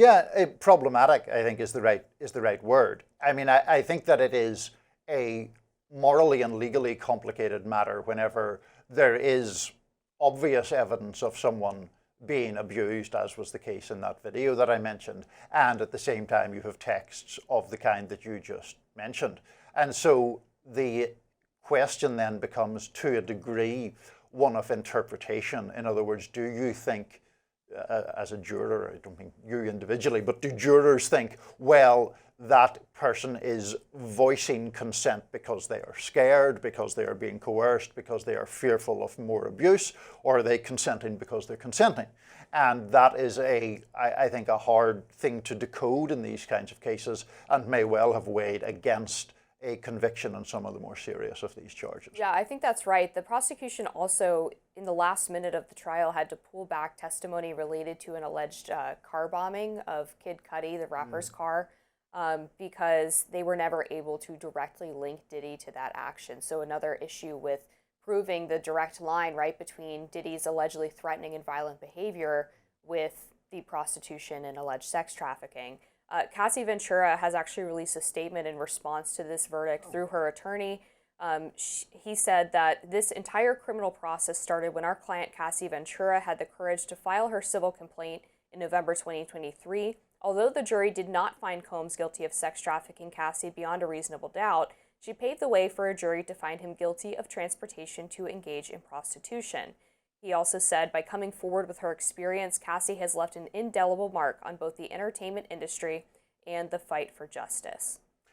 Yeah, problematic, I think, is the right word. I mean, I think that it is a morally and legally complicated matter whenever there is obvious evidence of someone being abused, as was the case in that video that I mentioned, and at the same time you have texts of the kind that you just mentioned. And so the question then becomes, to a degree, one of interpretation. In other words, do you think, as a juror, I don't mean you individually, but do jurors think, well, that person is voicing consent because they are scared, because they are being coerced, because they are fearful of more abuse, or are they consenting because they're consenting? And that is I think, a hard thing to decode in these kinds of cases, and may well have weighed against a conviction on some of the more serious of these charges. Yeah, I think that's right. The prosecution also, in the last minute of the trial, had to pull back testimony related to an alleged car bombing of Kid Cudi, the rapper's car, because they were never able to directly link Diddy to that action. So another issue with proving the direct line, right, between Diddy's allegedly threatening and violent behavior with the prostitution and alleged sex trafficking. Cassie Ventura has actually released a statement in response to this verdict through her attorney. He said that this entire criminal process started when our client Cassie Ventura had the courage to file her civil complaint in November 2023. Although the jury did not find Combs guilty of sex trafficking Cassie beyond a reasonable doubt, she paved the way for a jury to find him guilty of transportation to engage in prostitution. He also said, by coming forward with her experience, Cassie has left an indelible mark on both the entertainment industry and the fight for justice.